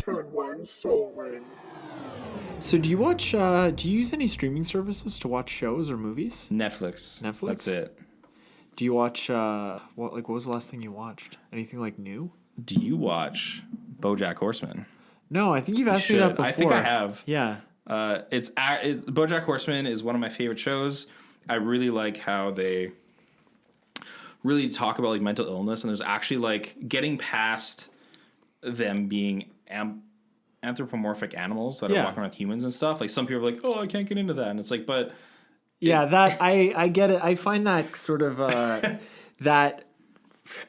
Turn one soul ring. So do you watch, do you use any streaming services to watch shows or movies? Netflix. That's it. Do you watch, what was the last thing you watched? Anything like new? Do you watch BoJack Horseman? No, I think you've asked me that before. I think I have. Yeah. It's BoJack Horseman is one of my favorite shows. I really like how they really talk about like mental illness, and there's actually like getting past them being anthropomorphic animals that are walking around with humans and stuff. Like some people are like, oh, I can't get into that, and it's like, but that I get it. I find that sort of that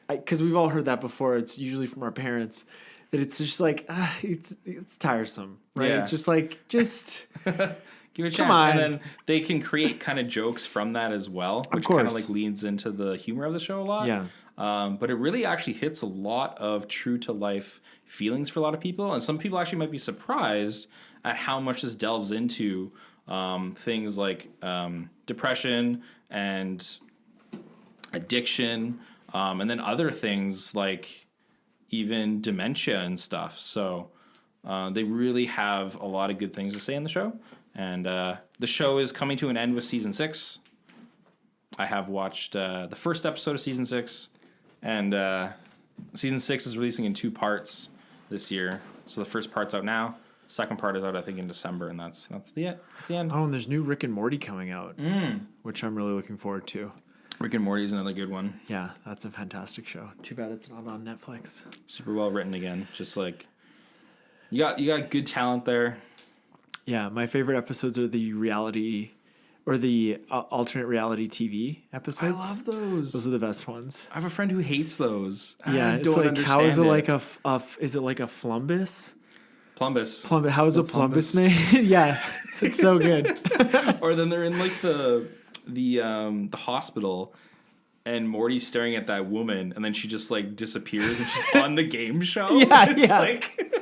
because we've all heard that before. It's usually from our parents. That it's just like it's tiresome, right? Yeah. It's just like give it a chance, and then they can create kind of jokes from that as well, which kind of like leads into the humor of the show a lot. Yeah. But it really actually hits a lot of true to life feelings for a lot of people, and some people actually might be surprised at how much this delves into things like depression and addiction, and then other things like even dementia and stuff. So they really have a lot of good things to say in the show. And the show is coming to an end with season 6. I have watched the first episode of season 6. And season 6 is releasing in 2 parts this year. So the first part's out now. Second part is out, I think, in December. And that's the end. Oh, and there's new Rick and Morty coming out, which I'm really looking forward to. Rick and Morty is another good one. Yeah, that's a fantastic show. Too bad it's not on Netflix. Super well written again. Just like you got good talent there. Yeah, my favorite episodes are the reality or the alternate reality TV episodes. I love those. Those are the best ones. I have a friend who hates those. Yeah, it's like how is it like is it like a flumbus? Plumbus. How is a plumbus made? Yeah, it's so good. Or then they're in like the hospital, and Morty's staring at that woman, and then she just like disappears, and she's on the game show. Yeah, it's like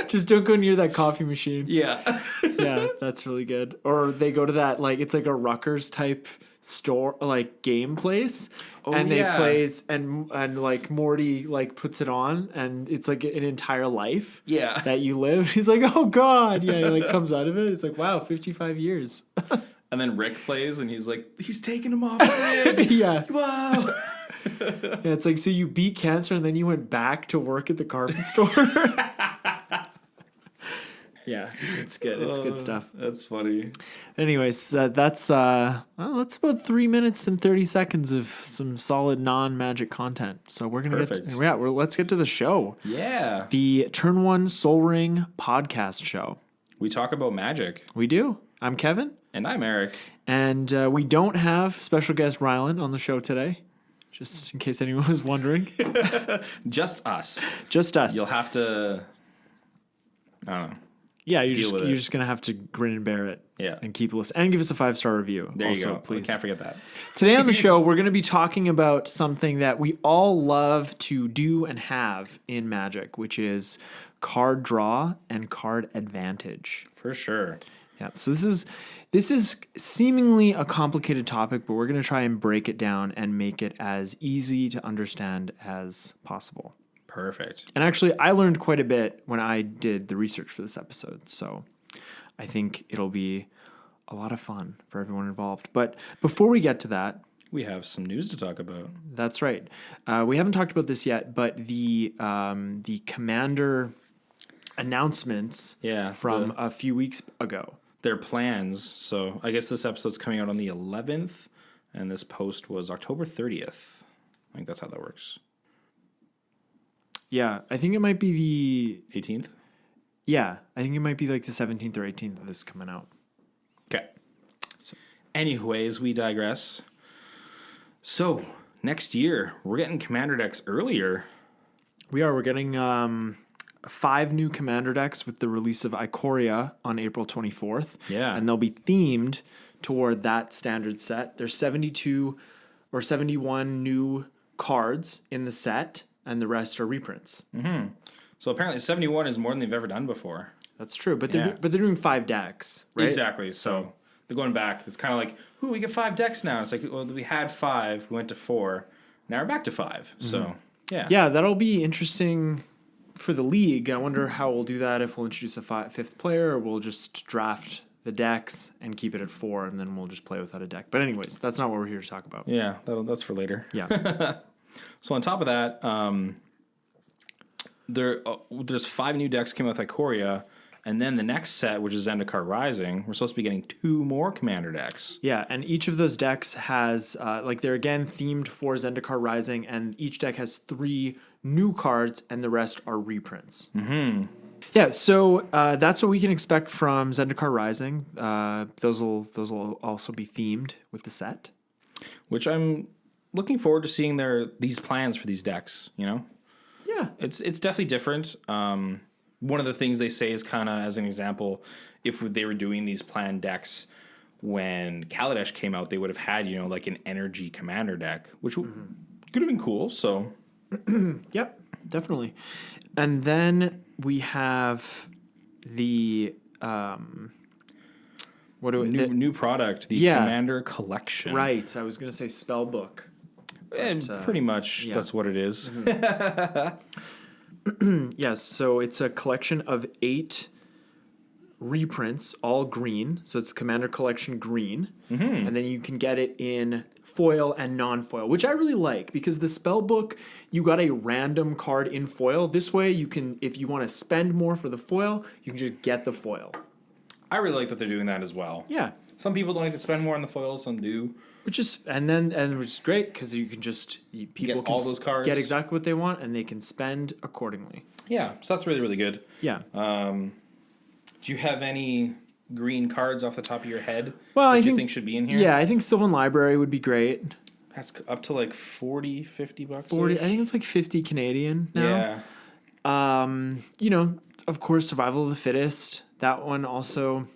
just don't go near that coffee machine. Yeah. Yeah, that's really good. Or they go to that like it's like a Rutgers type store, like game place, and they plays and like Morty like puts it on, and it's like an entire life. Yeah. That you live. He's like, oh god, yeah. He like comes out of it. It's like wow, 55 years. And then Rick plays, and he's like, he's taking him off the grid. Yeah. Wow. Yeah, it's like, so you beat cancer, and then you went back to work at the carpet store. Yeah, it's good. It's good stuff. That's funny. Anyways, that's about 3 minutes and 30 seconds of some solid non-magic content. So we're gonna let's get to the show. Yeah. The Turn One Soul Ring podcast show. We talk about magic. We do. I'm Kevin. And I'm Eric. And we don't have special guest Rylan on the show today, just in case anyone was wondering. Just us. Just us. You'll have to, I don't know. Yeah, you're just going to have to grin and bear it. Yeah. And keep listening. And give us a 5-star review. There also, you go. Please. Can't forget that. Today on the show, we're going to be talking about something that we all love to do and have in Magic, which is card draw and card advantage. For sure. Yeah, so this is seemingly a complicated topic, but we're going to try and break it down and make it as easy to understand as possible. Perfect. And actually, I learned quite a bit when I did the research for this episode, so I think it'll be a lot of fun for everyone involved. But before we get to that, we have some news to talk about. That's right. We haven't talked about this yet, but the Commander announcements from a few weeks ago. Their plans. So I guess this episode's coming out on the 11th, and this post was October 30th. I think that's how that works. Yeah, I think it might be the 18th. Yeah, I think it might be like the 17th or 18th that this is coming out. Okay. So, anyways, we digress. So next year, we're getting Commander decks earlier. We're getting 5 new Commander decks with the release of Ikoria on April 24th. Yeah. And they'll be themed toward that standard set. There's 72 or 71 new cards in the set, and the rest are reprints. Mm-hmm. So apparently 71 is more than they've ever done before. That's true, but they're doing 5 decks, right? Exactly. So they're going back. It's kind of like, we get 5 decks now. It's like, well, we had 5, we went to 4, now we're back to 5. Mm-hmm. So, yeah. Yeah, that'll be interesting for the league, I wonder how we'll do that, if we'll introduce a fifth player or we'll just draft the decks and keep it at 4 and then we'll just play without a deck. But anyways, that's not what we're here to talk about. Yeah, that's for later. Yeah. So on top of that, there's 5 new decks came out with Ikoria, and then the next set, which is Zendikar Rising, we're supposed to be getting 2 more Commander decks. Yeah, and each of those decks has, they're again themed for Zendikar Rising, and each deck has 3 new cards, and the rest are reprints. Mm-hmm. Yeah, so that's what we can expect from Zendikar Rising. Those will also be themed with the set, which I'm looking forward to seeing these plans for these decks. You know, yeah, it's definitely different. One of the things they say is kind of as an example, if they were doing these planned decks when Kaladesh came out, they would have had, like an energy commander deck, which could have been cool. So, yep, definitely. And then we have the new product, the Commander Collection. Right. I was gonna say spell book. Pretty much, that's what it is. Mm-hmm. Yes, so it's a collection of 8 reprints, all green. So it's Commander Collection green. Mm-hmm. And then you can get it in foil and non-foil, which I really like because the spell book, you got a random card in foil. This way you can, if you want to spend more for the foil, you can just get the foil. I really like that they're doing that as well. Yeah. Some people don't like to spend more on the foils, some do. Which is which is great because you can people can all those cards, get exactly what they want, and they can spend accordingly. Yeah, so that's really, really good. Yeah. Do you have any green cards off the top of your head? Well, I think should be in here. Yeah, I think Sylvan Library would be great. That's up to like $40-$50. 40. I think it's like 50 Canadian now. Yeah. Of course, Survival of the Fittest. That one also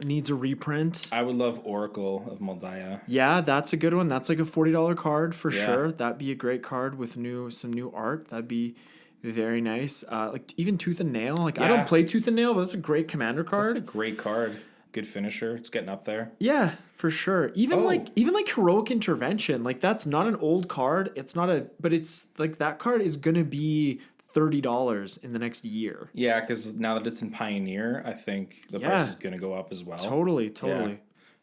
needs a reprint. I would love Oracle of Moldaya. Yeah, that's a good one. That's like a $40 card for sure. That'd be a great card with some new art. That'd be very nice. Like even Tooth and Nail. Like I don't play Tooth and Nail, but that's a great commander card. That's a great card. Good finisher. It's getting up there. Yeah, for sure. Even like Heroic Intervention. Like that's not an old card. But it's like that card is gonna be $30 in the next year. Yeah, because now that it's in Pioneer, I think the price is going to go up as well. Totally. Yeah.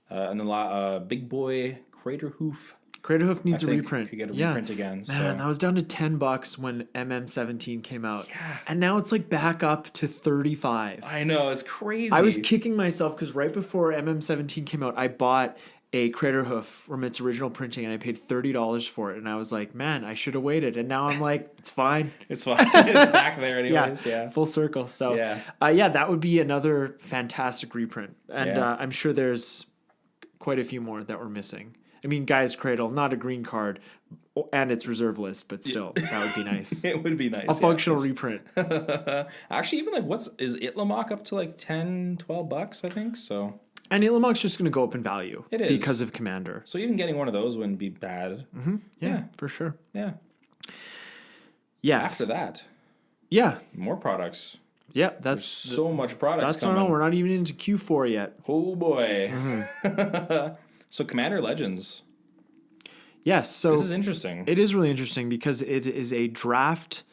And then Big Boy Craterhoof. Craterhoof needs a reprint. Could get a reprint again. Man, I was down to $10 when MM17 came out. Yeah. And now it's like back up to $35. I know, it's crazy. I was kicking myself because right before MM17 came out, I bought a Craterhoof from its original printing and I paid $30 for it. And I was like, man, I should have waited. And now I'm like, it's fine. It's fine. It's back there anyways. Yeah. Full circle. So, that would be another fantastic reprint. And I'm sure there's quite a few more that we're missing. I mean, Guy's Cradle, not a green card, and it's reserve list, but still, that would be nice. It would be nice. A functional reprint. Actually, even like, is Itlamok up to like $10-$12, I think? So. And Ilamok's just going to go up in value. It is. Because of Commander. So even getting one of those wouldn't be bad. Mm-hmm. Yeah, for sure. Yeah. Yeah. After that. Yeah. More products. Yeah, there's so much products coming. No, we're not even into Q4 yet. Oh, boy. Mm-hmm. So Commander Legends. Yes. So this is interesting. It is really interesting because it is a draftable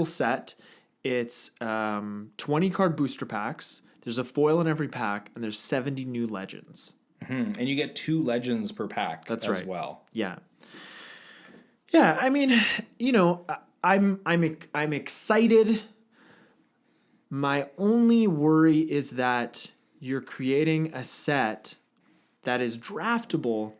set. It's 20 card booster packs. There's a foil in every pack, and there's 70 new legends. Mm-hmm. And you get 2 legends per pack. That's as right. well. Yeah. Yeah. I mean, I'm excited. My only worry is that you're creating a set that is draftable,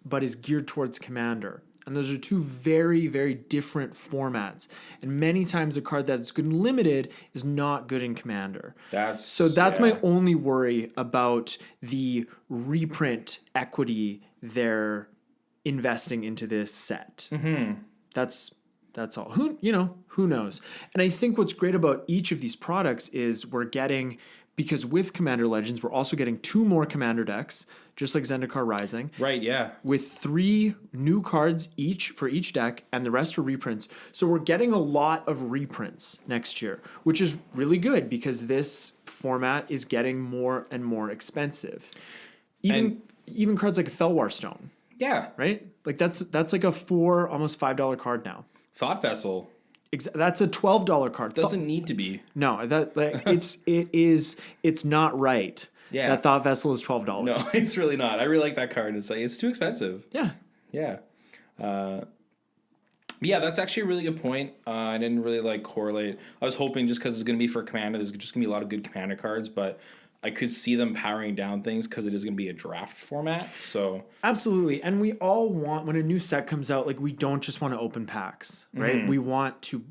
but is geared towards Commander. And those are 2 very, very different formats. And many times a card that's good in Limited is not good in Commander. That's my only worry about the reprint equity they're investing into this set. Mm-hmm. That's all. Who knows? And I think what's great about each of these products is we're getting, because with Commander Legends, we're also getting 2 more Commander decks, just like Zendikar Rising. Right, yeah. With 3 new cards each for each deck, and the rest are reprints. So we're getting a lot of reprints next year, which is really good because this format is getting more and more expensive. Even cards like a Felwar Stone. Yeah. Right? Like that's like a almost $5 card now. Thought Vessel. That's a $12 card. Doesn't need to be. No, it's not right. Yeah. That Thought Vessel is $12. No, it's really not. I really like that card. It's too expensive. Yeah. Yeah. Yeah, that's actually a really good point. I didn't really correlate. I was hoping just because it's going to be for Commander, there's just going to be a lot of good Commander cards, but I could see them powering down things because it is going to be a draft format. So absolutely, and we all want, when a new set comes out, we don't just want to open packs, right? Mm-hmm. We want to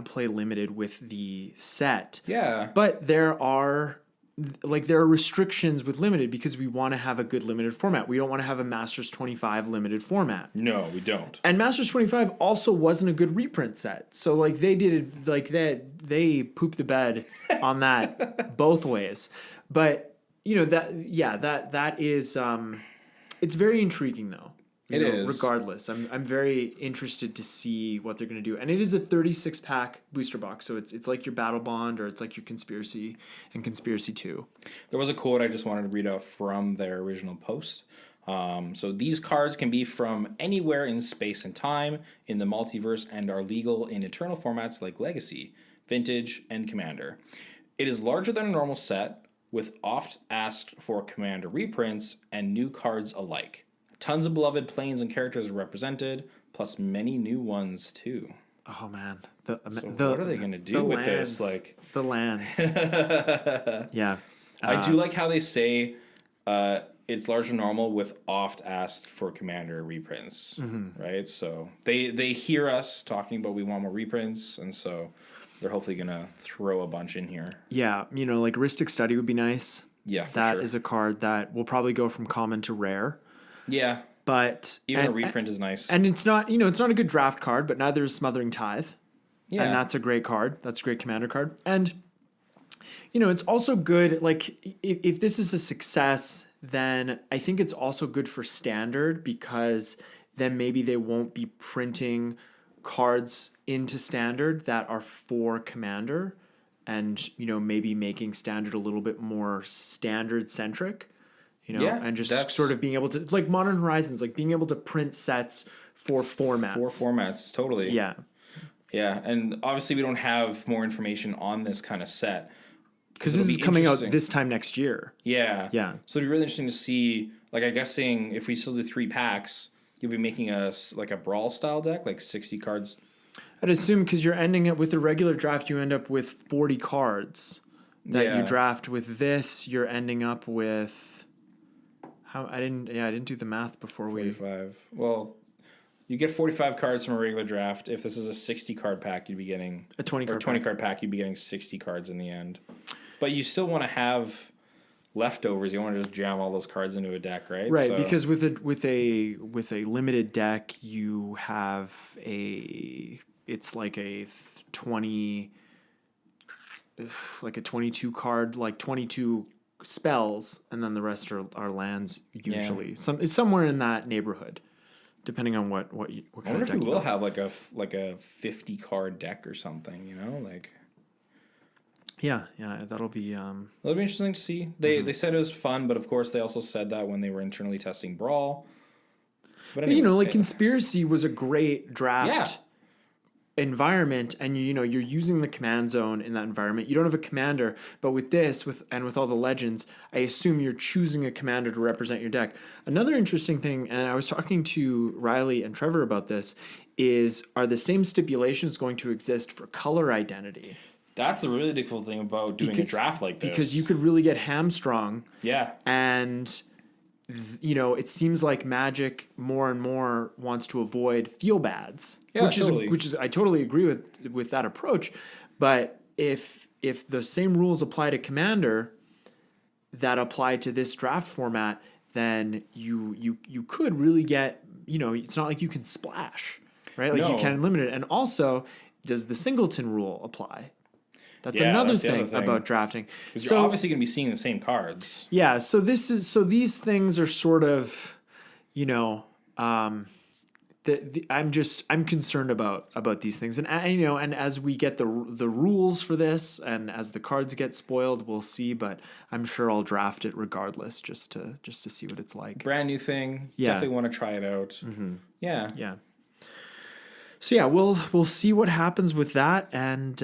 play limited with the set. Yeah, but there are restrictions with limited because we want to have a good limited format. We don't want to have a Masters 25 limited format. No, we don't. And Masters 25 also wasn't a good reprint set. So they did they pooped the bed on that both ways. But that is it's very intriguing though. It is. Regardless, I'm very interested to see what they're going to do, and it is a 36-pack booster box, so it's like your Battle Bond or it's like your Conspiracy and Conspiracy 2. There was a quote I just wanted to read out from their original post. So these cards can be from anywhere in space and time in the multiverse and are legal in eternal formats like Legacy, Vintage, and Commander. It is larger than a normal set with oft asked for Commander reprints and new cards alike. Tons of beloved planes and characters are represented, plus many new ones too. Oh man, what are they going to do with lands, this? The lands. Yeah, I do like how they say it's large and normal with oft asked for Commander reprints, right? So they hear us talking about we want more reprints, and so they're hopefully going to throw a bunch in here. Yeah, Ristic Study would be nice. Yeah, that is a card that will probably go from common to rare. Yeah, but even a reprint is nice, and it's not it's not a good draft card, but neither is Smothering Tithe. Yeah, and that's a great card. That's a great Commander card, and it's also good. If this is a success, then I think it's also good for Standard because then maybe they won't be printing cards into Standard that are for Commander, and maybe making Standard a little bit more Standard centric. And just sort of being able to, like Modern Horizons, being able to print sets for formats. For formats, totally. Yeah. Yeah, and obviously we don't have more information on this kind of set. Because this is coming out this time next year. Yeah. Yeah. So it'd be really interesting to see, I'm guessing if we still do 3 packs, you'll be making a Brawl style deck, 60 cards. I'd assume because you're ending it with a regular draft, you end up with 40 cards that you draft. With this, you're ending up with... I didn't do the math before 45. Well, you get 45 cards from a regular draft. If this is a 60 card pack, you'd be getting a 20 card pack. You'd be getting 60 cards in the end. But you still want to have leftovers. You don't want to just jam all those cards into a deck, right? Right, so, because with a limited deck, you have it's like a 22 card, 22 spells, and then the rest are lands usually. Yeah. It's somewhere in that neighborhood, depending on what kind of deck. I wonder if we will have a 50 card deck or something. Yeah, that'll be interesting to see. They said it was fun, but of course they also said that when they were internally testing Brawl. But anyway, Conspiracy was a great draft. Environment, and you're using the command zone in that environment. You don't have a commander, but with this, with all the legends, I assume you're choosing a commander to represent your deck. Another interesting thing, and I was talking to Riley and Trevor about this, are the same stipulations going to exist for color identity? That's the really difficult thing about doing a draft like this. Because you could really get hamstrung. Yeah. And it seems like Magic more and more wants to avoid feel bads, which is I totally agree with that approach. But if the same rules apply to Commander that apply to this draft format, then you could really get, it's not like you can splash, right? You can limit it. And also, does the singleton rule apply? That's another thing about drafting. Because you're obviously going to be seeing the same cards. Yeah, so these things are sort of, I'm concerned about these things, and and as we get the rules for this, and as the cards get spoiled, we'll see. But I'm sure I'll draft it regardless, just to see what it's like. Brand new thing. Yeah. Definitely want to try it out. Mm-hmm. Yeah. Yeah. So yeah, we'll see what happens with that, and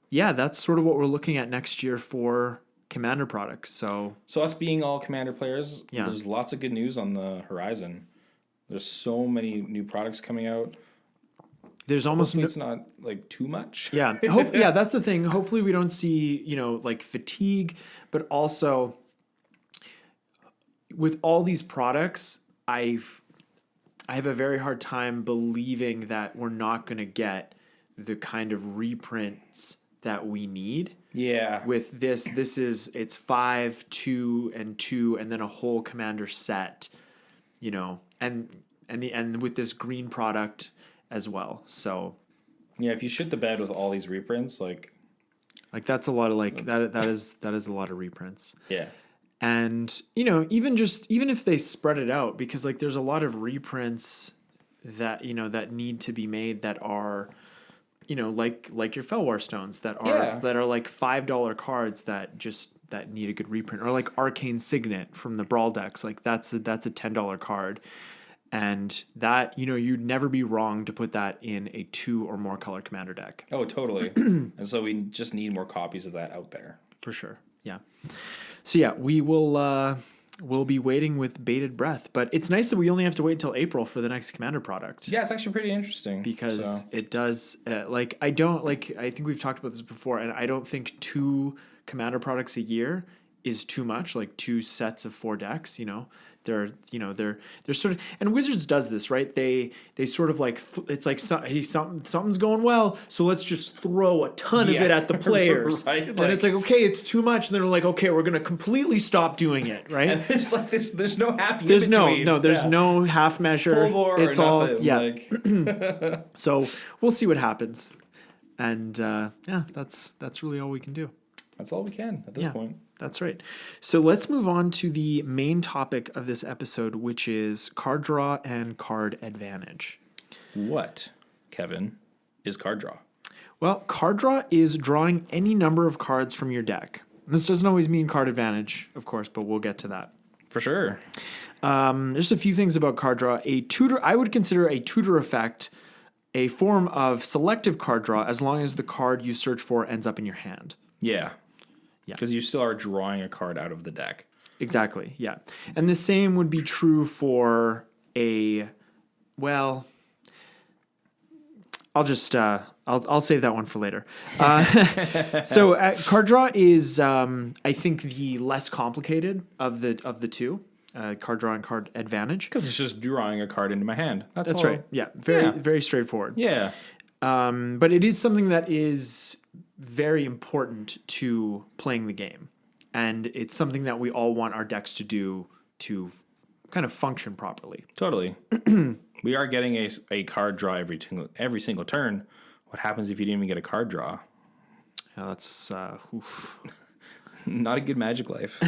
yeah, that's sort of what we're looking at next year for Commander products. So us being all Commander players, Yeah. there's lots of good news on the horizon. There's so many new products coming out. there's almost Hopefully it's not like too much. yeah, yeah, that's the thing. Hopefully we don't see, like fatigue, but also with all these products, I have a very hard time believing that we're not going to get the kind of reprints that we need. Yeah. With it's 5, 2, and 2, and then a whole Commander set, and with this green product as well. So Yeah, if you shit the bed with all these reprints, like that's a lot of that is a lot of reprints. yeah. And even if they spread it out, because like there's a lot of reprints that that need to be made that are like your Fellwar Stones that are like $5 cards that need a good reprint, or like Arcane Signet from the Brawl decks, like that's a $10 card, and that you'd never be wrong to put that in a 2 or more color Commander deck. Oh, totally. And so we just need more copies of that out there. For sure. Yeah. So yeah, we will we'll be waiting with bated breath, but it's nice that we only have to wait until April for the next Commander product. Yeah, it's actually pretty interesting Because it does I think we've talked about this before, and I don't think 2 Commander products a year is too much, like 2 sets of 4 decks, they're sort of, and Wizards does this, right? They sort of like, it's like something's going well, so let's just throw a ton of it at the players. Right? And it's like, okay, it's too much, and then they're like, okay, we're gonna completely stop doing it, right? And there's like there's no happy There's in between. there's no half measure. Full bore It's or all nothing. So we'll see what happens, and that's really all we can do. That's all we can at this point. That's right. So let's move on to the main topic of this episode, which is card draw and card advantage. What, Kevin, is card draw? Well, card draw is drawing any number of cards from your deck. This doesn't always mean card advantage, of course, but we'll get to that. For sure. There's a few things about card draw. I would consider a tutor effect a form of selective card draw as long as the card you search for ends up in your hand. Yeah. Because you still are drawing a card out of the deck. Exactly, yeah. And the same would be true for I'll just I'll save that one for later. So card draw is I think the less complicated of the two, card draw and card advantage. Because it's just drawing a card into my hand. That's right. Yeah, very straightforward. Yeah. But it is something that is very important to playing the game, and it's something that we all want our decks to do to kind of function properly. Totally. We are getting a card draw every single turn. What happens if you didn't even get a card draw? Yeah, that's not a good Magic life.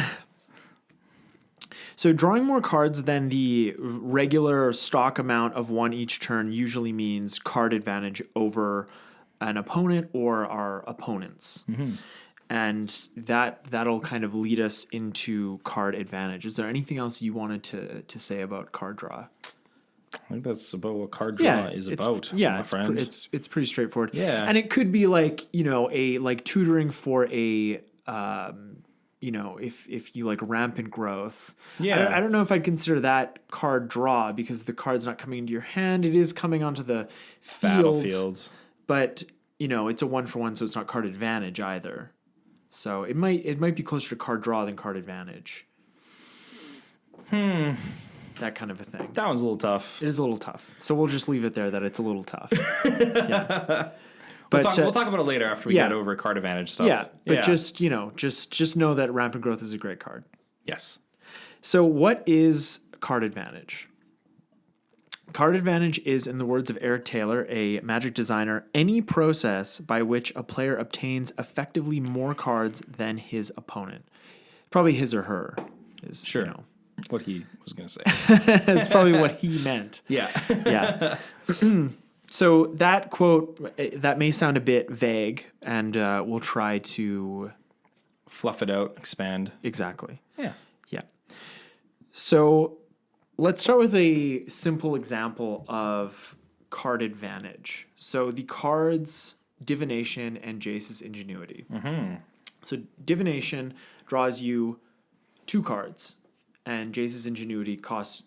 So drawing more cards than the regular stock amount of one each turn usually means card advantage over an opponent or our opponents. Mm-hmm. And that'll kind of lead us into card advantage. Is there anything else you wanted to say about card draw? I think that's about what card draw is about. Yeah, it's pretty straightforward. Yeah. And it could be like, tutoring for a if you like rampant growth. Yeah. I don't know if I'd consider that card draw because the card's not coming into your hand. It is coming onto the battlefield. But, it's a 1-for-1, so it's not card advantage either. So it might be closer to card draw than card advantage. That kind of a thing. That one's a little tough. It is a little tough. So we'll just leave it there that it's a little tough. Yeah. But we'll talk about it later after we get over card advantage stuff. Yeah, but just know that rampant growth is a great card. Yes. So what is card advantage? Card advantage is, in the words of Eric Taylor, a Magic designer, any process by which a player obtains effectively more cards than his opponent. Probably his or her is sure. What he was going to say. It's probably what he meant. Yeah. Yeah. So that quote, that may sound a bit vague, and we'll try to fluff it out, expand. Exactly. Yeah. Yeah. So let's start with a simple example of card advantage. So the cards Divination and Jace's Ingenuity. So Divination draws you 2 cards, and Jace's Ingenuity draws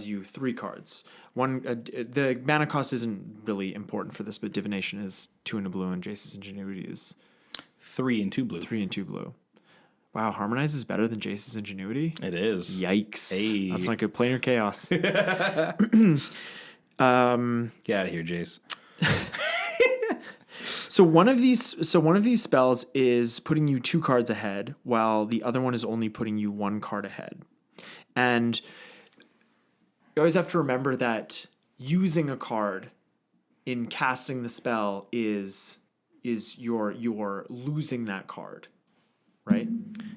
you 3 cards. The mana cost isn't really important for this, but Divination is 2 and a blue, and Jace's Ingenuity is 3 and 2 blue. 3 and 2 blue. Wow, Harmonize is better than Jace's Ingenuity? It is. Yikes. Hey. That's not good. Planar chaos. Get out of here, Jace. So one of these spells is putting you 2 cards ahead, while the other one is only putting you 1 card ahead. And you always have to remember that using a card in casting the spell is you're losing that card, right?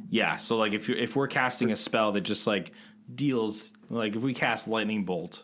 Yeah, so like if we're casting a spell that just like deals, like if we cast Lightning Bolt,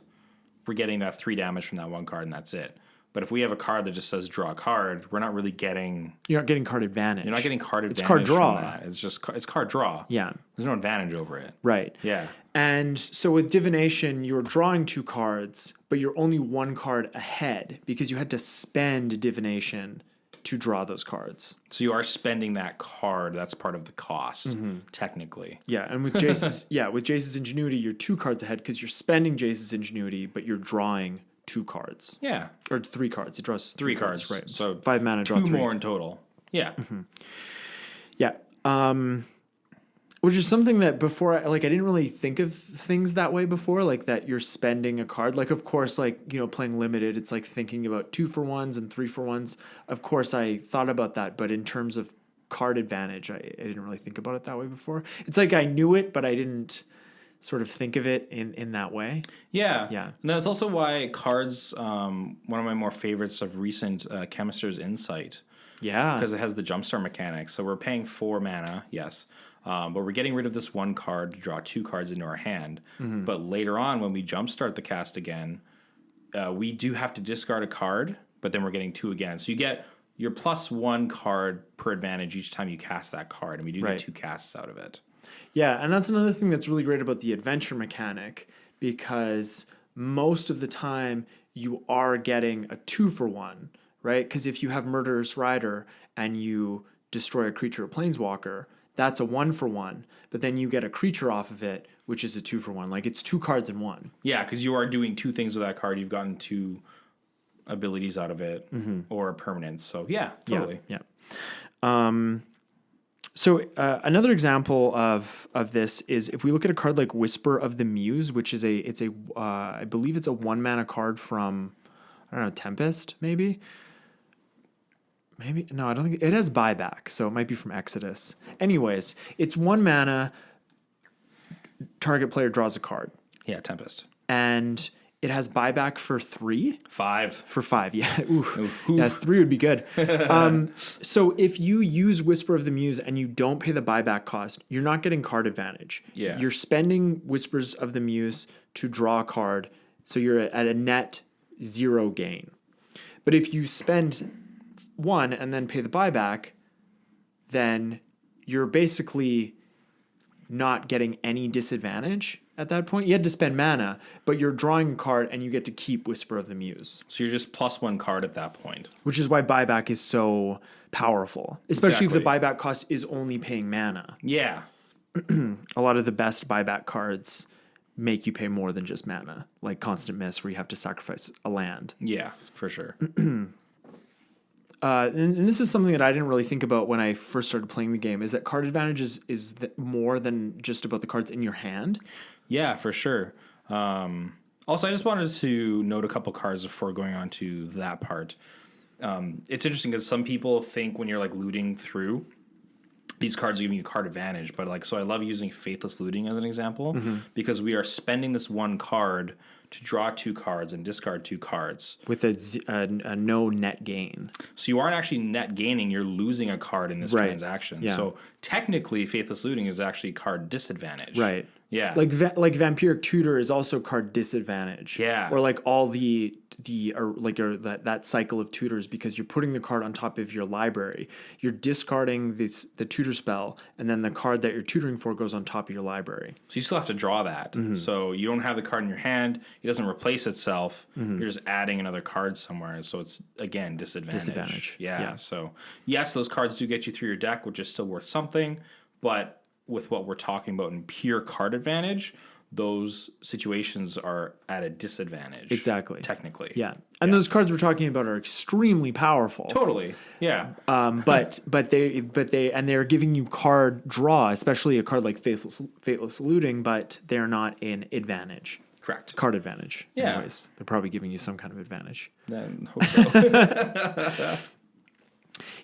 we're getting that 3 damage from that 1 card and that's it. But if we have a card that just says draw a card, we're not really getting... You're not getting card advantage. You're not getting card advantage. It's card draw. From that. It's card draw. Yeah. There's no advantage over it. Right. Yeah. And so with Divination, you're drawing 2 cards, but you're only 1 card ahead because you had to spend Divination to draw those cards. So you are spending that card. That's part of the cost, technically. Yeah, and with Jace's Ingenuity, you're 2 cards ahead because you're spending Jace's Ingenuity, but you're drawing 2 cards. Yeah. Or 3 cards. It draws 3 cards. right? So 5 mana, draw 2 3. more in total. Yeah. Yeah. Which is something that before, I didn't really think of things that way before, like that you're spending a card. Like, of course, playing limited, it's like thinking about 2-for-1s and 3-for-1s. Of course, I thought about that, but in terms of card advantage, I didn't really think about it that way before. It's like I knew it, but I didn't sort of think of it in that way. Yeah. Yeah. And that's also why cards, one of my more favorites of recent Chemister's Insight. Yeah. Because it has the jumpstart mechanic. So we're paying 4 mana, yes. But we're getting rid of this 1 card to draw 2 cards into our hand. But later on, when we jumpstart the cast again, we do have to discard a card, but then we're getting 2 again. So you get your +1 card per advantage each time you cast that card, and we do get 2 casts out of it. Yeah, and that's another thing that's really great about the adventure mechanic, because most of the time you are getting a 2-for-1, right? Because if you have Murderous Rider and you destroy a creature or planeswalker, that's a 1-for-1, but then you get a creature off of it, which is a 2-for-1. Like, it's 2 cards in 1. Yeah, because you are doing 2 things with that card. You've gotten 2 abilities out of it, or a permanence. So, yeah, totally. Yeah. So another example of this is if we look at a card like Whisper of the Muse, which is I believe it's a 1 mana card from, I don't know, Tempest, maybe? Maybe, no, I don't think, it has buyback, so it might be from Exodus. Anyways, it's 1 mana, target player draws a card. Yeah, Tempest. And it has buyback for 3? 5. For 5, yeah. Oof. Yeah, 3 would be good. So if you use Whisper of the Muse and you don't pay the buyback cost, you're not getting card advantage. Yeah. You're spending Whispers of the Muse to draw a card, so you're at a net 0 gain. But if you spend 1 and then pay the buyback, then you're basically not getting any disadvantage at that point. You had to spend mana, but you're drawing a card and you get to keep Whisper of the Muse. So you're just +1 card at that point. Which is why buyback is so powerful, especially if the buyback cost is only paying mana. Yeah. A lot of the best buyback cards make you pay more than just mana, like Constant Miss, where you have to sacrifice a land. Yeah, for sure. And this is something that I didn't really think about when I first started playing the game, is that card advantage is more than just about the cards in your hand. Yeah, for sure. Also, I just wanted to note a couple cards before going on to that part. It's interesting because some people think when you're like looting through, these cards are giving you card advantage. But so I love using Faithless Looting as an example, because we are spending this 1 card to draw 2 cards and discard 2 cards. With a no net gain. So you aren't actually net gaining, you're losing a card in this transaction. Yeah. So technically, Faithless Looting is actually card disadvantage. Right. Yeah. Like Vampiric Tutor is also card disadvantage. Yeah. Or like all the that cycle of tutors, because you're putting the card on top of your library. You're discarding the tutor spell, and then the card that you're tutoring for goes on top of your library. So you still have to draw that. So you don't have the card in your hand. It doesn't replace itself. You're just adding another card somewhere. So it's, again, disadvantage. Yeah. So yes, those cards do get you through your deck, which is still worth something. But with what we're talking about in pure card advantage, those situations are at a disadvantage. Exactly. Technically. Yeah. And those cards we're talking about are extremely powerful. Totally. Yeah. But they're giving you card draw, especially a card like Fateless Looting, but they're not an advantage. Correct. Card advantage. Yeah. Anyways, they're probably giving you some kind of advantage. Then hope so.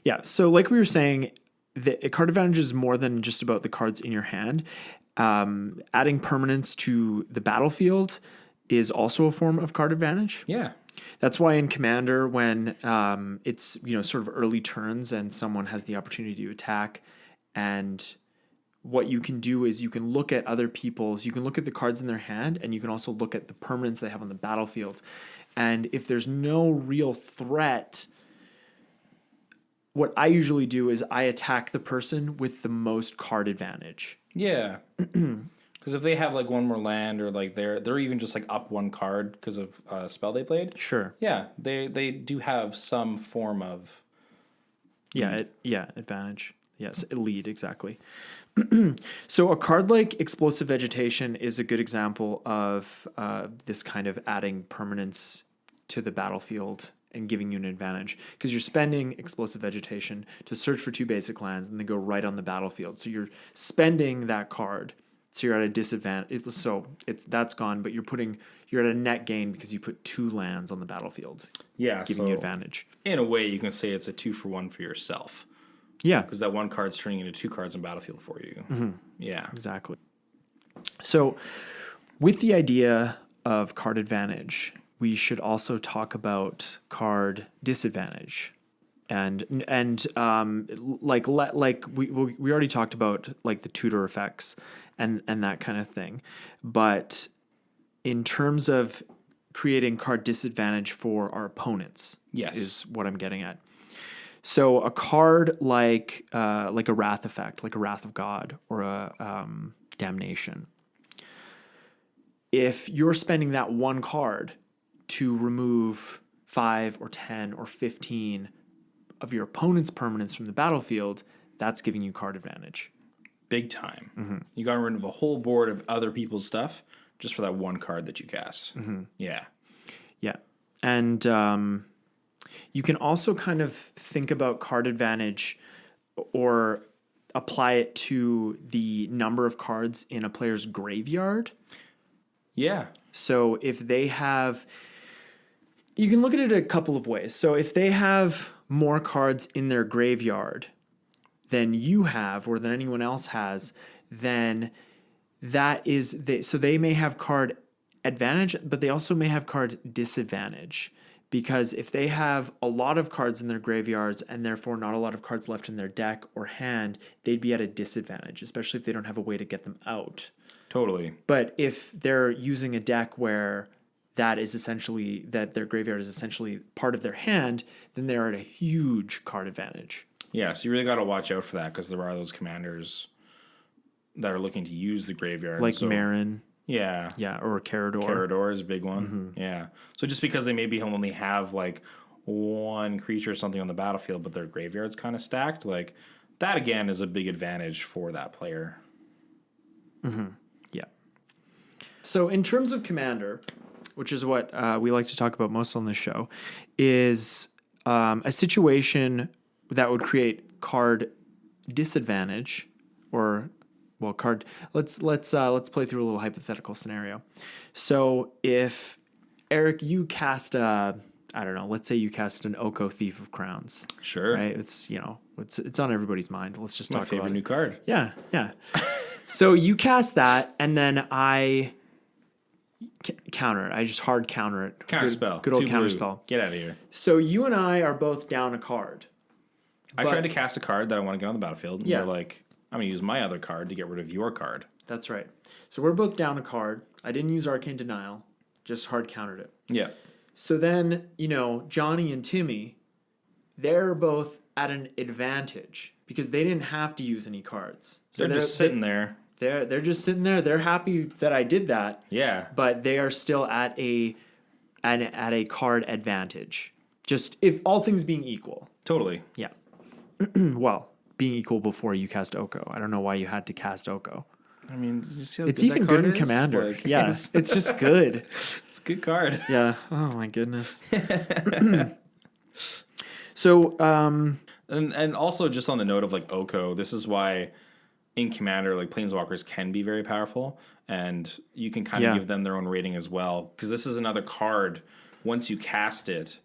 Yeah. So like we were saying, the card advantage is more than just about the cards in your hand. Adding permanents to the battlefield is also a form of card advantage. Yeah. That's why in Commander, when it's sort of early turns and someone has the opportunity to attack, and what you can do is you can look at other people's, you can look at the cards in their hand, and you can also look at the permanents they have on the battlefield. And if there's no real threat, what I usually do is I attack the person with the most card advantage. Yeah. Because if they have like one more land, or like they're even just like up one card because of a spell they played. Sure. Yeah, they do have some form of advantage. Yes, lead, exactly. So a card like Explosive Vegetation is a good example of this kind of adding permanence to the battlefield and giving you an advantage, because you're spending Explosive Vegetation to search for 2 basic lands, and they go right on the battlefield. So you're spending that card, so you're at a disadvantage. So that's gone, but you're at a net gain because you put 2 lands on the battlefield. Yeah, giving you advantage. In a way, you can say it's a 2-for-1 for yourself. Yeah, because that one card's turning into 2 cards on battlefield for you. Mm-hmm. Yeah, exactly. So, with the idea of card advantage, we should also talk about card disadvantage, and we already talked about like the tutor effects and that kind of thing, but in terms of creating card disadvantage for our opponents, yes, is what I'm getting at. So a card like a Wrath effect, like a Wrath of God or a Damnation, if you're spending that one card to remove 5 or 10 or 15 of your opponent's permanents from the battlefield, that's giving you card advantage. Big time. Mm-hmm. You got rid of a whole board of other people's stuff just for that one card that you cast. Mm-hmm. Yeah. Yeah. And you can also kind of think about card advantage or apply it to the number of cards in a player's graveyard. Yeah. So if they have... You can look at it a couple of ways. So if they have more cards in their graveyard than you have or than anyone else has, then that is... So they may have card advantage, but they also may have card disadvantage. Because if they have a lot of cards in their graveyards and therefore not a lot of cards left in their deck or hand, they'd be at a disadvantage, especially if they don't have a way to get them out. Totally. But if they're using a deck where that their graveyard is essentially part of their hand, then they're at a huge card advantage. Yeah, so you really got to watch out for that, because there are those commanders that are looking to use the graveyard. Like Marin. Yeah. Yeah, or Carador. Carador is a big one. Mm-hmm. Yeah. So just because they maybe only have like one creature or something on the battlefield, but their graveyard's kind of stacked, like that again is a big advantage for that player. Mm-hmm. Yeah. So in terms of Commander, which is what we like to talk about most on this show, is a situation that would create card disadvantage or... Well, card. Let's play through a little hypothetical scenario. So if Eric, you cast let's say you cast an Oko Thief of Crowns. Sure. Right. It's it's on everybody's mind. Let's just talk about it. My favorite new card. Yeah. Yeah. So you cast that, and then I counter it. I just hard counter it. Counterspell. Good old counterspell. Get out of here. So you and I are both down a card. I tried to cast a card that I want to get on the battlefield, and yeah. you're like, I'm going to use my other card to get rid of your card. That's right. So we're both down a card. I didn't use Arcane Denial, just hard countered it. Yeah. So then, Johnny and Timmy, they're both at an advantage because they didn't have to use any cards. So they're just sitting there. They're just sitting there. They're happy that I did that. Yeah. But they are still at a card advantage. Just if all things being equal. Totally. Yeah. Well, being equal before you cast Oko. I don't know why you had to cast Oko. I mean, did you see how It's good even that good card in is? Commander. Like, Yeah, it's just good. It's a good card. Yeah. Oh my goodness. So, And also just on the note of like Oko, this is why in Commander, like Planeswalkers can be very powerful, and you can kind of give them their own rating as well. Because this is another card. Once you cast it,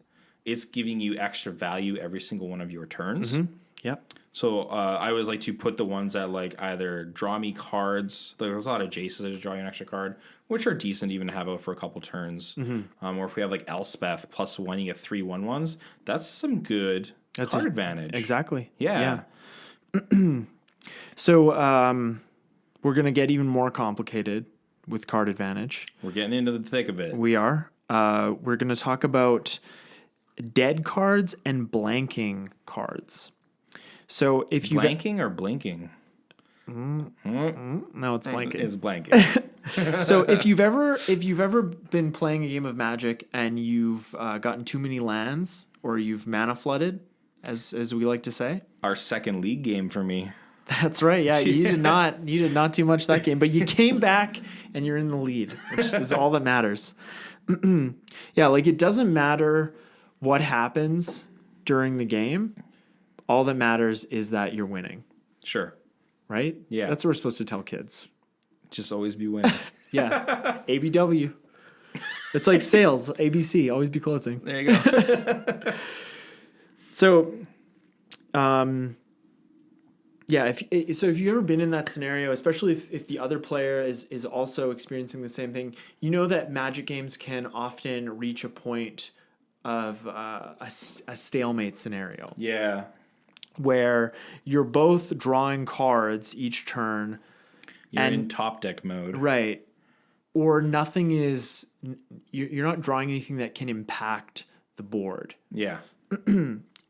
it's giving you extra value every single one of your turns. Mm-hmm. Yep. So I always like to put the ones that like either draw me cards. Like, there's a lot of Jaces that just draw you an extra card, which are decent even to have out for a couple turns. Mm-hmm. Or if we have like Elspeth +1, you get 3 1/1s. That's some good card advantage. Exactly. Yeah. So we're gonna get even more complicated with card advantage. We're getting into the thick of it. We are. We're gonna talk about dead cards and blanking cards. So if you Blanking or blinking? no, it's blanking. It's blanking. So if you've ever been playing a game of Magic and you've gotten too many lands or you've mana flooded, as we like to say, Our second league game for me. that's right. Yeah, you did not too much that game, but you came back and you're in the lead, which is all that matters. Yeah, like it doesn't matter what happens during the game. All that matters is that you're winning, Sure. right? Yeah. That's what we're supposed to tell kids. Just always be winning. Yeah. ABW. It's like sales. ABC. Always be closing. There you go. So, yeah. If you've ever been in that scenario, especially if the other player is also experiencing the same thing, you know that Magic games can often reach a point of a stalemate scenario. Yeah. Where you're both drawing cards each turn. You're in top deck mode. Right. Or nothing is, you're not drawing anything that can impact the board. Yeah.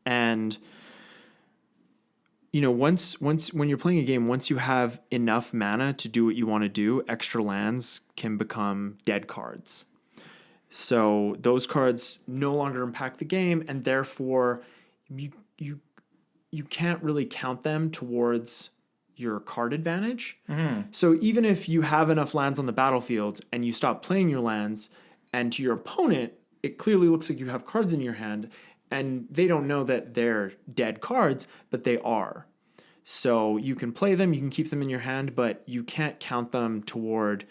And, once when you're playing a game, once you have enough mana to do what you want to do, extra lands can become dead cards. So those cards no longer impact the game, and therefore you can't really count them towards your card advantage. Mm-hmm. So even if you have enough lands on the battlefield and you stop playing your lands, and to your opponent, it clearly looks like you have cards in your hand, and they don't know that they're dead cards, but they are. So you can play them, you can keep them in your hand, but you can't count them toward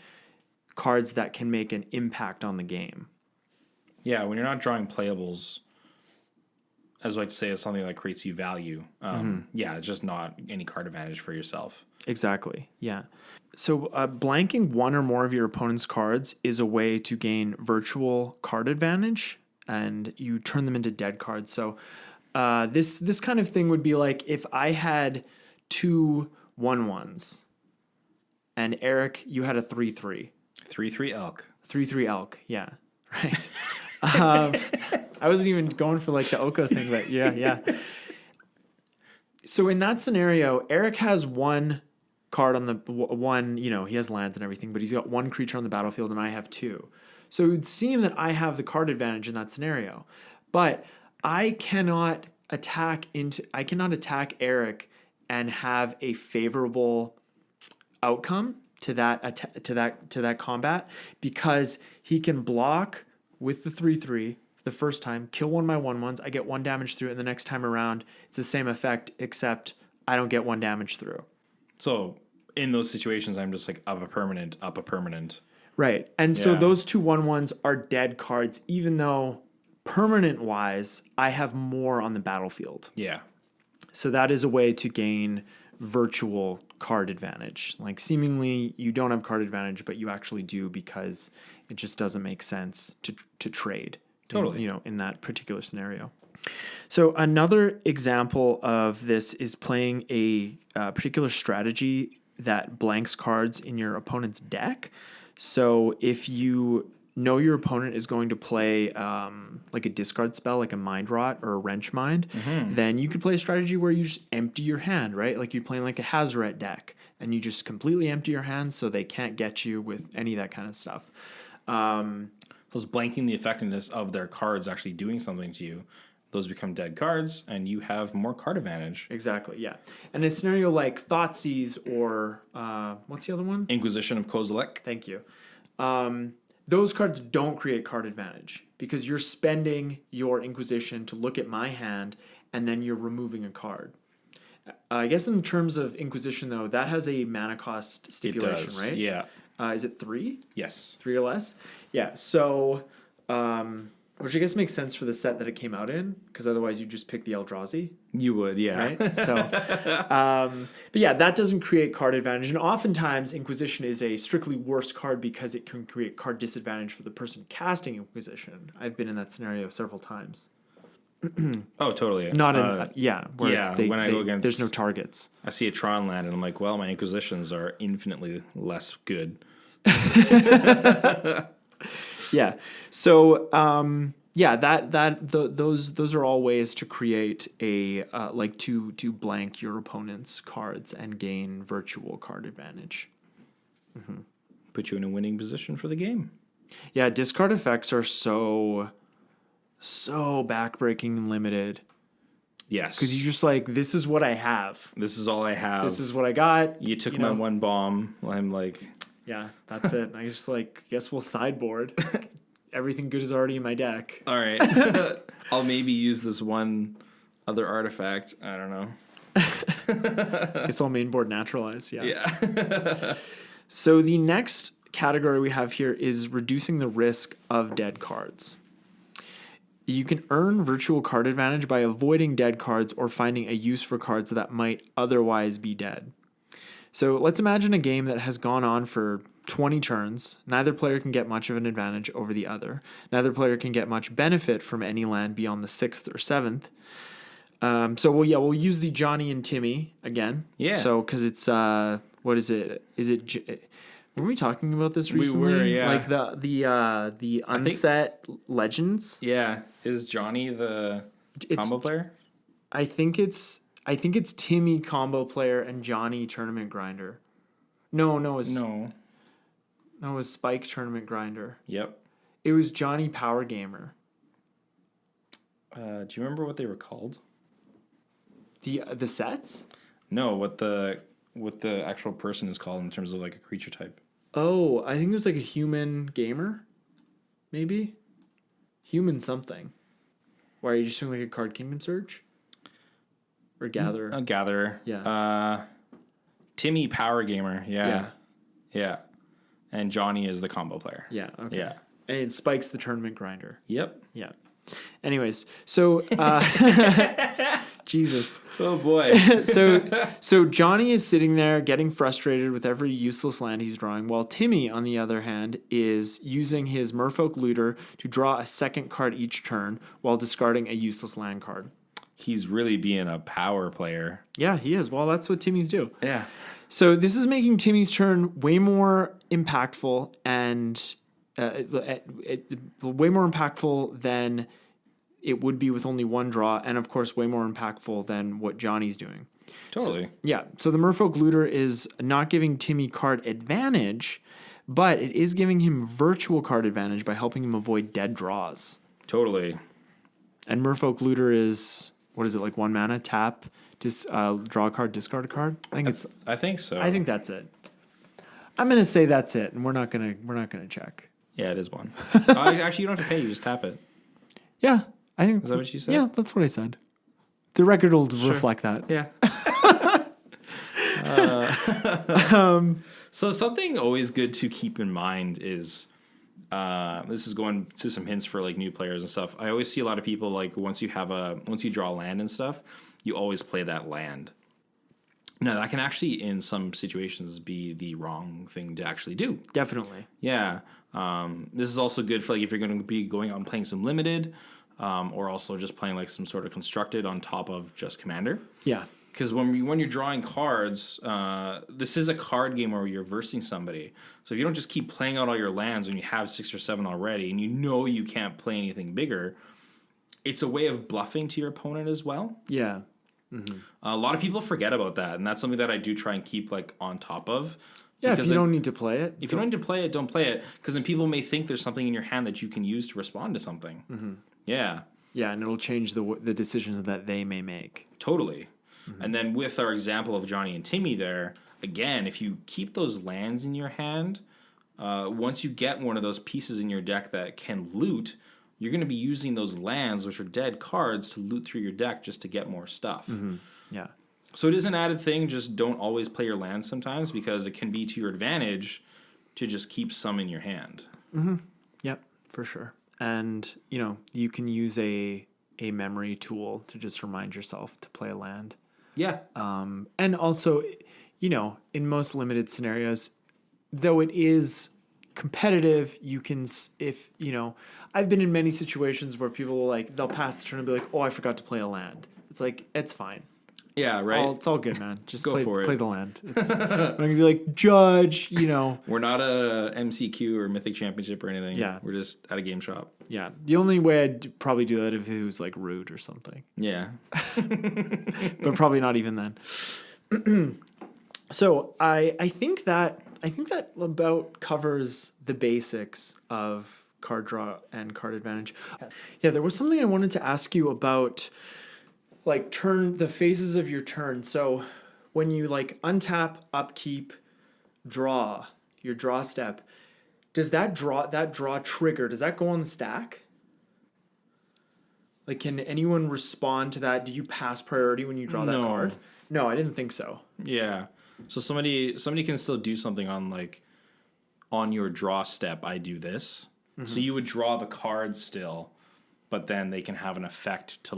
cards that can make an impact on the game. Yeah, when you're not drawing playables, as I like to say, is something that creates you value. Yeah, it's just not any card advantage for yourself. Exactly. Yeah. So blanking one or more of your opponent's cards is a way to gain virtual card advantage, and you turn them into dead cards. So this kind of thing would be like if I had 2 1/1s, and Eric, you had a 3/3. 3/3 elk. 3/3 elk. Yeah. Right. I wasn't even going for like the Oko thing, but yeah. So in that scenario, Eric has 1 card on the one, he has lands and everything, but he's got 1 creature on the battlefield and I have 2. So it would seem that I have the card advantage in that scenario, but I cannot attack Eric and have a favorable outcome to that combat, because he can block with the 3/3 the first time, kill one of my 1/1s, I get 1 damage through, and the next time around it's the same effect except I don't get 1 damage through. So in those situations, I'm just like up a permanent. Right. And so those 2 1/1s are dead cards, even though permanent wise I have more on the battlefield. Yeah. So that is a way to gain virtual card advantage. Like seemingly you don't have card advantage, but you actually do, because it just doesn't make sense to trade. Totally. In that particular scenario. So another example of this is playing a particular strategy that blanks cards in your opponent's deck. So if you know your opponent is going to play like a discard spell, like a Mind Rot or a Wrench Mind, then you could play a strategy where you just empty your hand, right? Like you're playing like a Hazoret deck, and you just completely empty your hand so they can't get you with any of that kind of stuff. Those blanking the effectiveness of their cards actually doing something to you. Those become dead cards, and you have more card advantage. Exactly, yeah. And a scenario like Thoughtseize or what's the other one? Inquisition of Kozilek. Thank you. Those cards don't create card advantage because you're spending your Inquisition to look at my hand, and then you're removing a card. I guess in terms of Inquisition, though, that has a mana cost stipulation, right? Yeah. Is it 3? Yes. 3 or less? Yeah, so... which I guess makes sense for the set that it came out in, because otherwise you just pick the Eldrazi. You would, yeah. Right? So, but yeah, that doesn't create card advantage. And oftentimes, Inquisition is a strictly worse card because it can create card disadvantage for the person casting Inquisition. I've been in that scenario several times. Oh, totally. Not in, where when I go against... there's no targets. I see a Tron land, and I'm like, well, my Inquisitions are infinitely less good. Yeah. So, those are all ways to create a to blank your opponent's cards and gain virtual card advantage. Mm-hmm. Put you in a winning position for the game. Yeah, discard effects are so backbreaking and limited. Yes. Because you're just like, this is what I have. This is all I have. This is what I got. You took my one bomb. I'm like... Yeah, that's it. I just guess we'll sideboard. Everything good is already in my deck. All right. I'll maybe use this one other artifact. I don't know. Guess I'll mainboard naturalize. Yeah. Yeah. So the next category we have here is reducing the risk of dead cards. You can earn virtual card advantage by avoiding dead cards or finding a use for cards that might otherwise be dead. So let's imagine a game that has gone on for 20 turns. Neither player can get much of an advantage over the other. Neither player can get much benefit from any land beyond the 6th or 7th. We'll use the Johnny and Timmy again. Yeah. So, because it's, what is it? Were we talking about this recently? We were, yeah. Like the unset legends? Yeah. Is Johnny the combo player? I think it's Timmy combo player and Johnny tournament grinder. No, it was Spike tournament grinder. Yep. It was Johnny power gamer. Do you remember what they were called? The sets? No, what the actual person is called in terms of like a creature type. Oh, I think it was like a human gamer. Maybe? Human something. Why are you just doing like a card kingdom search? Or gather. A gatherer. Yeah. Timmy power gamer. Yeah. And Johnny is the combo player. Yeah. Okay. Yeah. And Spike's the tournament grinder. Yep. Yeah. Anyways, so Jesus. Oh boy. So Johnny is sitting there getting frustrated with every useless land he's drawing, while Timmy, on the other hand, is using his Merfolk Looter to draw a second card each turn while discarding a useless land card. He's really being a power player. Yeah, he is. Well, that's what Timmy's do. Yeah. So this is making Timmy's turn way more impactful and way more impactful than it would be with only one draw, and of course way more impactful than what Johnny's doing. Totally. So the Merfolk Looter is not giving Timmy card advantage, but it is giving him virtual card advantage by helping him avoid dead draws. Totally. And Merfolk Looter is, what is it, like 1 mana, tap, draw a card, discard a card? I think so. I think that's it. I'm gonna say that's it, and we're not gonna check. Yeah, it is 1. Actually, you don't have to pay. You just tap it. Yeah, I think. Is that what you said? Yeah, that's what I said. The record will reflect that. Yeah. So something always good to keep in mind is, this is going to some hints for like new players and stuff. I always see a lot of people like once you draw land and stuff, you always play that land. Now that can actually in some situations be the wrong thing to actually do. Definitely. Yeah. This is also good for like if you're going to be going out and playing some limited, or also just playing like some sort of constructed on top of just commander. Yeah. Because when you're drawing cards, this is a card game where you're versing somebody. So if you don't just keep playing out all your lands when you have 6 or 7 already, and you know you can't play anything bigger, it's a way of bluffing to your opponent as well. Yeah. A lot of people forget about that, and that's something that I do try and keep like on top of. Yeah, if you don't need to play it. If you don't need to play it, don't play it. Because then people may think there's something in your hand that you can use to respond to something. Mm-hmm. Yeah. Yeah, and it'll change the decisions that they may make. Totally. And then with our example of Johnny and Timmy there, again, if you keep those lands in your hand, once you get one of those pieces in your deck that can loot, you're going to be using those lands, which are dead cards, to loot through your deck just to get more stuff. Yeah. So it is an added thing. Just don't always play your lands sometimes, because it can be to your advantage to just keep some in your hand. Yep, for sure. And, you can use a memory tool to just remind yourself to play a land. Yeah. And also, in most limited scenarios, though it is competitive, you can, I've been in many situations where people will they'll pass the turn and be like, oh, I forgot to play a land. It's like, it's fine. Yeah, right. It's all good, man. Just Go play, for it. play the land. I'm going to be like, judge, We're not a MCQ or Mythic Championship or anything. Yeah. We're just at a game shop. Yeah. The only way I'd probably do that if it was rude or something. Yeah. But probably not even then. So I think that about covers the basics of card draw and card advantage. Yeah, there was something I wanted to ask you about, the phases of your turn. So when you untap, upkeep, draw, your draw step, does that draw trigger, does that go on the stack? Can anyone respond to that? Do you pass priority when you draw that card? No, I didn't think so. Yeah. So somebody can still do something on your draw step. I do this. Mm-hmm. So you would draw the card still, but then they can have an effect to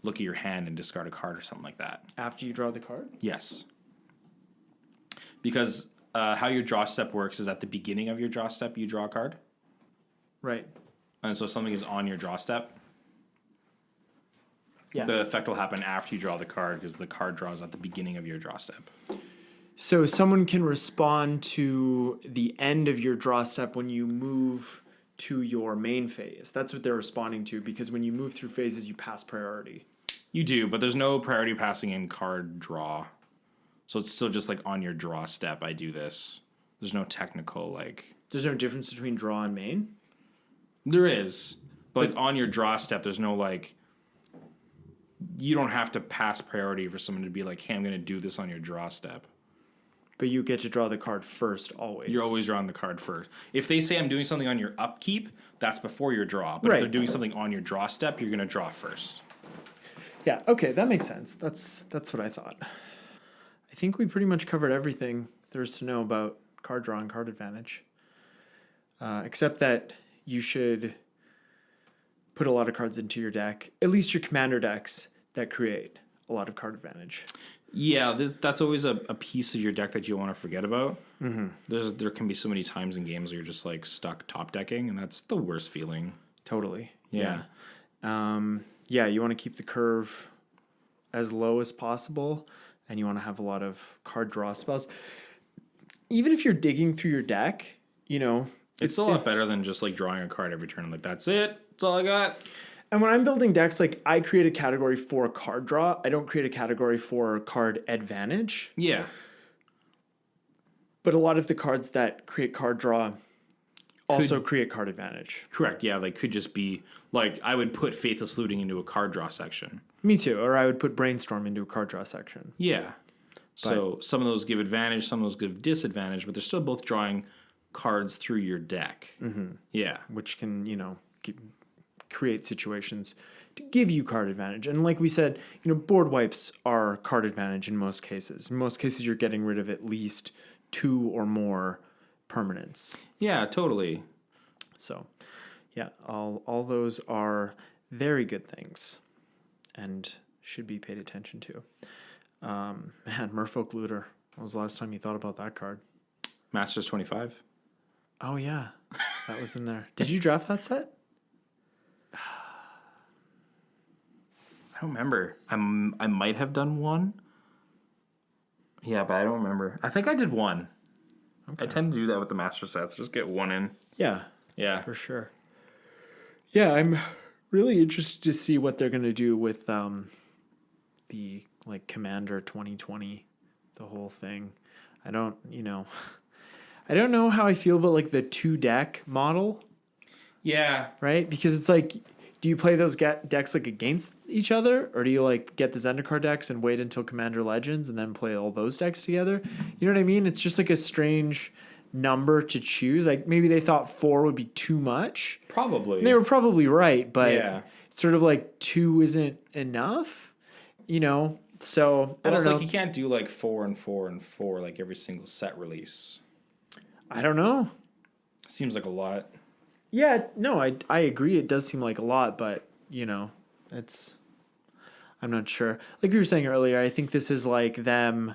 look at your hand and discard a card or something like that. After you draw the card? Yes. Because how your draw step works is at the beginning of your draw step, you draw a card. Right. And so if something is on your draw step, yeah, the effect will happen after you draw the card, because the card draws at the beginning of your draw step. So someone can respond to the end of your draw step when you move to your main phase. That's what they're responding to, because when you move through phases, you pass priority. You do, but there's no priority passing in card draw. So it's still just on your draw step, I do this. There's no technical There's no difference between draw and main? There is. But on your draw step, there's no you don't have to pass priority for someone to be hey, I'm going to do this on your draw step. But you get to draw the card first always. You're always drawing the card first. If they say I'm doing something on your upkeep, that's before your draw. But right. If they're doing something on your draw step, you're going to draw first. Yeah, okay, that makes sense. That's what I thought. I think we pretty much covered everything there is to know about card draw and card advantage. Except that you should put a lot of cards into your deck, at least your commander decks that create a lot of card advantage. Yeah, that's always a piece of your deck that you want to forget about. Mm-hmm. There can be so many times in games where you're just stuck top decking, and that's the worst feeling. Totally. Yeah. You want to keep the curve as low as possible, and you want to have a lot of card draw spells. Even if you're digging through your deck, it's a lot better than just drawing a card every turn. That's it. That's all I got. And when I'm building decks, I create a category for card draw. I don't create a category for card advantage. Yeah. But a lot of the cards that create card draw also create card advantage. Correct. Yeah, they could just be I would put Faithless Looting into a card draw section. Me too. Or I would put Brainstorm into a card draw section. Yeah. So some of those give advantage, some of those give disadvantage, but they're still both drawing cards through your deck. Mm-hmm. Yeah. Which can, create situations to give you card advantage. And like we said, board wipes are card advantage in most cases. In most cases, you're getting rid of at least 2 or more permanents. Yeah, totally. So, yeah, all those are very good things and should be paid attention to. Man, Merfolk Looter. When was the last time you thought about that card? Masters 25. Oh, yeah. That was in there. Did you draft that set? I don't remember. I might have done one. Yeah, but I don't remember. I think I did one. Okay. I tend to do that with the master sets. Just get one in. Yeah. Yeah. For sure. Yeah, I'm really interested to see what they're going to do with the like Commander 2020, the whole thing. I don't know how I feel about like the 2-deck model. Yeah. Right? Because it's like, do you play those decks like against each other, or do you like get the Zendikar decks and wait until Commander Legends and then play all those decks together? You know what I mean? It's just like a strange number to choose. Like maybe they thought 4 would be too much. Probably. And they were probably right, but yeah. It's sort of like 2 isn't enough, So but I don't know. Like you can't do like 4 and 4 and 4 like every single set release. I don't know. Seems like a lot. Yeah, no, I agree. It does seem like a lot, but I'm not sure. Like we were saying earlier, I think this is like them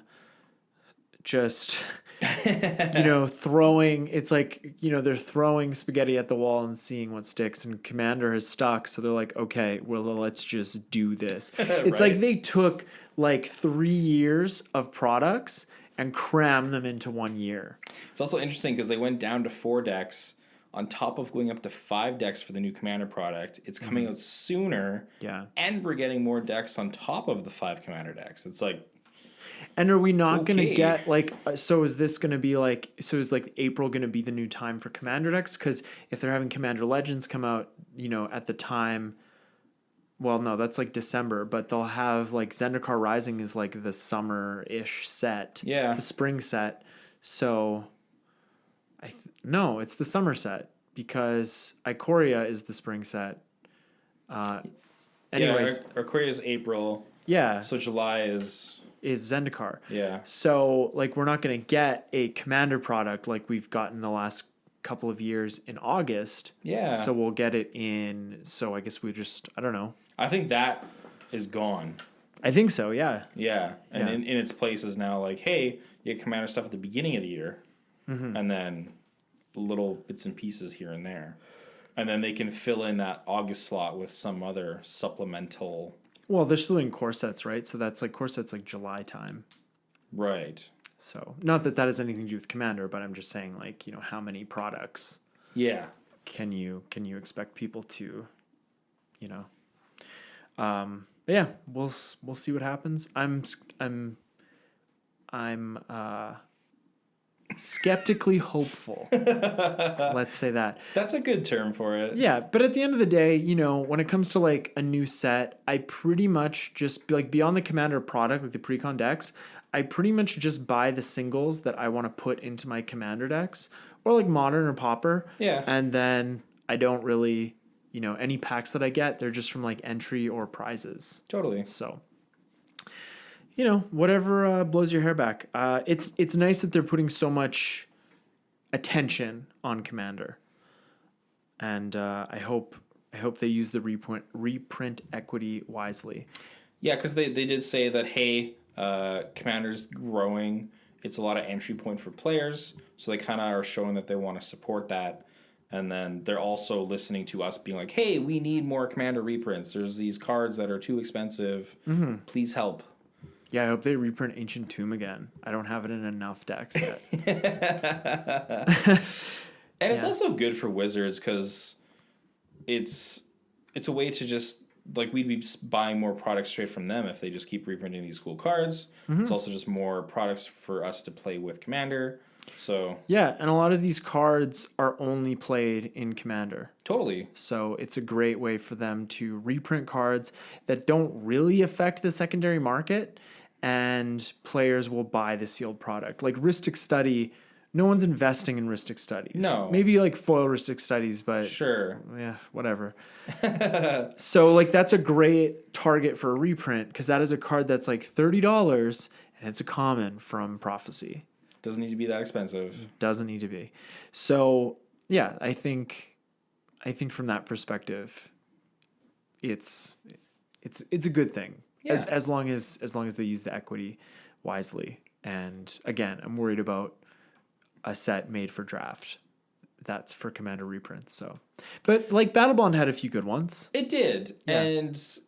just throwing. It's like they're throwing spaghetti at the wall and seeing what sticks. And Commander has stuck, so they're like, okay, well, let's just do this. It's right. Like they took like 3 years of products and crammed them into 1 year. It's also interesting because they went down to 4 decks. On top of going up to 5 decks for the new Commander product, it's coming out sooner. Yeah. And we're getting more decks on top of the 5 Commander decks. It's like... And are we not going to get, like... So is this going to be, like... So is, like, April going to be the new time for Commander decks? Because if they're having Commander Legends come out, at the time... Well, no, that's, like, December. But they'll have, like... Zendikar Rising is, like, the summer-ish set. Yeah. The spring set. So... No, it's the summer set because Ikoria is the spring set. Anyways, Ikoria is April. Yeah. So July is Zendikar. Yeah. So like we're not going to get a Commander product like we've gotten the last couple of years in August. Yeah. So we'll get it in. So I guess I don't know. I think that is gone. I think so. Yeah. Yeah. And in its place is now like, hey, you get Commander stuff at the beginning of the year. Mm-hmm. And then little bits and pieces here and there. And then they can fill in that August slot with some other supplemental... Well, they're still doing core sets, right? So that's like core sets like July time. Right. So not that has anything to do with Commander, but I'm just saying like, how many products can you expect people to, but yeah, we'll see what happens. I'm skeptically hopeful. Let's say that. That's a good term for it. Yeah, but at the end of the day, when it comes to like a new set, I pretty much just like beyond the Commander product, like the pre-con decks, I pretty much just buy the singles that I want to put into my Commander decks or like Modern or Pauper. Yeah. And then I don't really, any packs that I get, they're just from like entry or prizes. Totally. So whatever blows your hair back. It's nice that they're putting so much attention on Commander, and I hope they use the reprint equity wisely. Yeah, because they did say that hey, Commander's growing. It's a lot of entry point for players, so they kind of are showing that they want to support that. And then they're also listening to us being like, hey, we need more Commander reprints. There's these cards that are too expensive. Mm-hmm. Please help. Yeah, I hope they reprint Ancient Tomb again. I don't have it in enough decks yet. And it's also good for Wizards because it's a way to just, like, we'd be buying more products straight from them if they just keep reprinting these cool cards. Mm-hmm. It's also just more products for us to play with Commander. So yeah, and a lot of these cards are only played in Commander. Totally. So it's a great way for them to reprint cards that don't really affect the secondary market, and players will buy the sealed product. Like Rhystic Study, no one's investing in Rhystic Studies. No. Maybe like foil Rhystic Studies, but sure. Yeah, whatever. So like that's a great target for a reprint because that is a card that's like $30 and it's a common from Prophecy. Doesn't need to be that expensive. Doesn't need to be. So yeah, I think from that perspective, it's a good thing. Yeah. As long as they use the equity wisely. And again, I'm worried about a set made for draft. That's for Commander reprints. So, but like Battle Bond had a few good ones. It did, yeah. And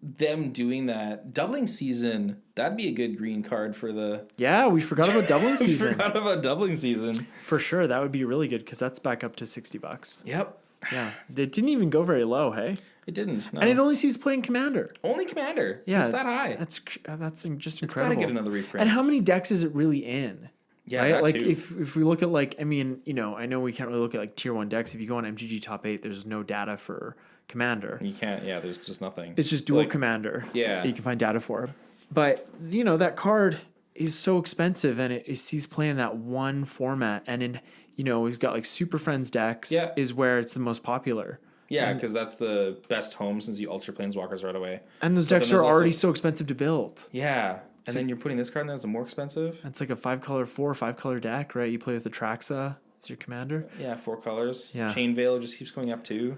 them doing that doubling season, that'd be a good green card for the. Yeah, we forgot about doubling season. Forgot about doubling season. For sure, that would be really good because that's back up to $60. Yep. Yeah, it didn't even go very low, hey? It didn't. No. And it only sees playing Commander. Only Commander. Yeah, It's that high. That's just It's incredible. gotta get another reprint. And how many decks is it really in? Yeah, right? that Like too. if we look at like, I mean, you know, I know we can't really look at like tier 1 decks. If you go on MGG top 8, there's no data for Commander. You can't. Yeah, there's just nothing. It's just dual Like, Commander. Yeah. that you can find data for. But you know that card is so expensive, and it sees play in that one format. And in we've got like Super Friends decks Yeah. is where it's the most popular. Yeah, because that's the best home since you Ultra Planeswalkers right away. And those But decks then are there's already also- so expensive to build. Yeah, and then you're putting this card in there as a more expensive. It's like a 4 or 5 color deck, right? You play with the Traxa as your commander. Yeah, 4 colors. Yeah. Chain Veil just keeps going up too.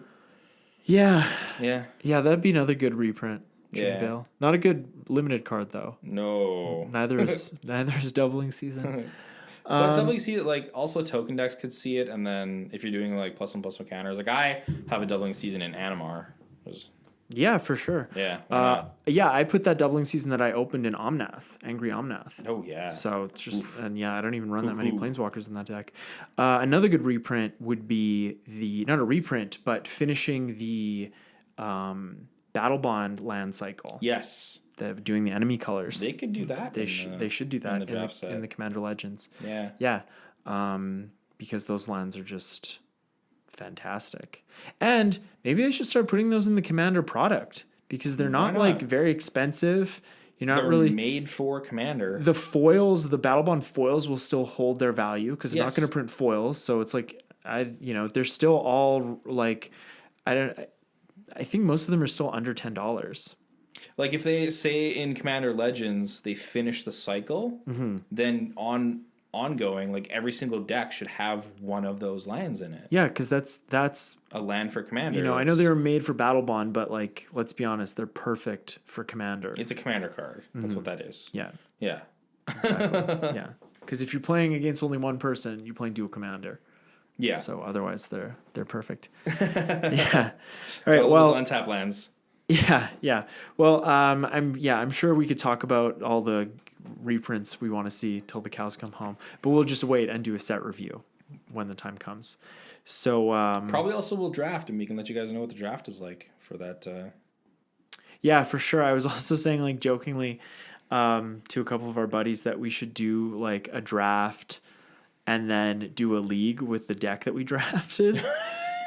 Yeah. Yeah. Yeah, that'd be another good reprint. Chain Yeah. Veil. Not a good limited card though. No. Neither is doubling season. But WC, like, also token decks could see it, and then if you're doing like +1/+1 counters, like I have a doubling season in Animar. Yeah, for sure. Yeah. why not? Yeah, I put that doubling season that I opened in Omnath, Angry Omnath. Oh yeah. So it's just, and yeah, I don't even run that many Ooh. planeswalkers in that deck. Another good reprint would be not a reprint, but finishing the Battle Bond land cycle. Yes. Doing the enemy colors. They could do that. They should do that the draft set. in the Commander Legends. Yeah. Yeah, because those lands are just fantastic. And maybe they should start putting those in the Commander product because they're not like very expensive. You're not They're really made for Commander. the foils. The Battle Bond foils will still hold their value because they're not Yes. going to print foils. So it's like they're still all like I think most of them are still under $10. Like if they say in Commander Legends they finish the cycle, then ongoing, like every single deck should have one of those lands in it. Yeah, because that's A land for Commander. I know they were made for Battle Bond, but like let's be honest, they're perfect for Commander. It's a Commander card. That's what that is. Yeah, Yeah. exactly. Yeah, because if you're playing against only one person, you're playing dual Commander. Yeah. So otherwise, they're perfect. Yeah. All right. All Well, those untap lands. Yeah. Well, I'm sure we could talk about all the reprints we want to see till the cows come home, but we'll just wait and do a set review when the time comes. So Probably also will draft, and we can let you guys know what the draft is like for that. yeah, for sure. I was also saying like jokingly to a couple of our buddies that we should do like a draft and then do a league with the deck that we drafted.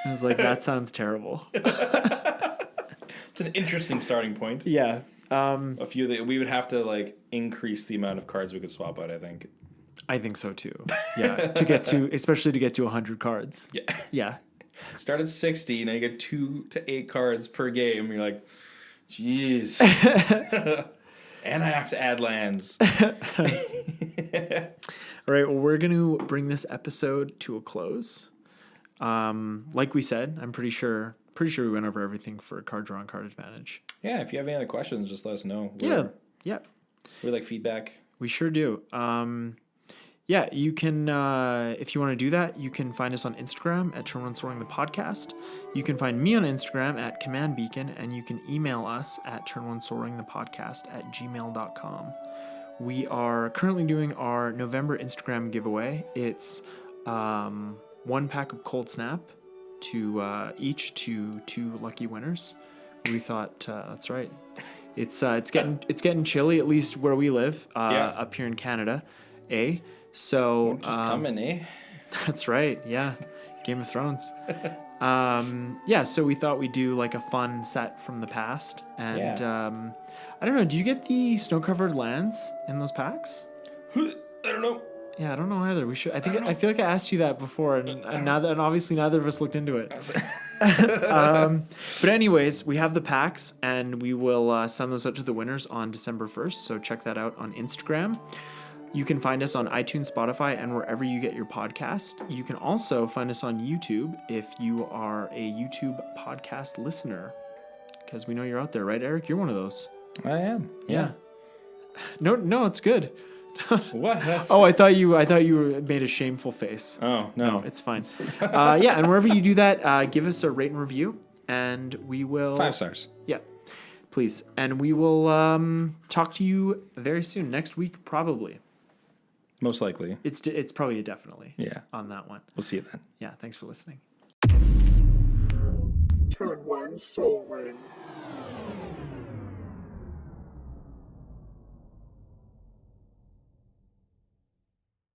I was like, that sounds terrible. It's an interesting starting point. Yeah. A few that we would have to like increase the amount of cards we could swap out. I think. I think so too. Yeah, especially to get to 100 cards. Yeah. Yeah. Start at 60, now you get 2 to 8 cards per game. You're like, jeez. And I have to add lands. All right. Well, we're going to bring this episode to a close. Like we said, I'm pretty sure we went over everything for card draw and card advantage. Yeah, if you have any other questions, just let us know. Yeah. We like feedback. We sure do. Yeah, you can, if you want to do that, you can find us on Instagram at Turn One Soaring the Podcast. You can find me on Instagram at Command Beacon, and you can email us at turnOneSoaringThePodcast@gmail.com. We are currently doing our November Instagram giveaway. It's 1 pack of Cold Snap to each to 2 lucky winners. We thought that's right. It's getting chilly, at least where we live, up here in Canada. So Just coming, eh? that's right. Yeah. Game of Thrones. Yeah. So we thought we'd do like a fun set from the past. And I don't know. Do you get the snow-covered lands in those packs? I don't know. Yeah, I don't know either. We should. I feel like I asked you that before, and obviously neither of us looked into it. But anyways, we have the packs, and we will send those out to the winners on December 1st. So check that out on Instagram. You can find us on iTunes, Spotify, and wherever you get your podcast. You can also find us on YouTube if you are a YouTube podcast listener, because we know you're out there, right, Eric? You're one of those. I am. Yeah. No, it's good. What? Oh, I thought you made a shameful face. Oh, no. It's fine. Yeah, and wherever you do that, give us a rate and review, and we will 5 stars. Yeah. Please. And we will talk to you very soon. Next week, probably. Most likely. It's probably a definitely. Yeah. On that one. We'll see you then. Yeah. Thanks for listening. Turn one soul ring.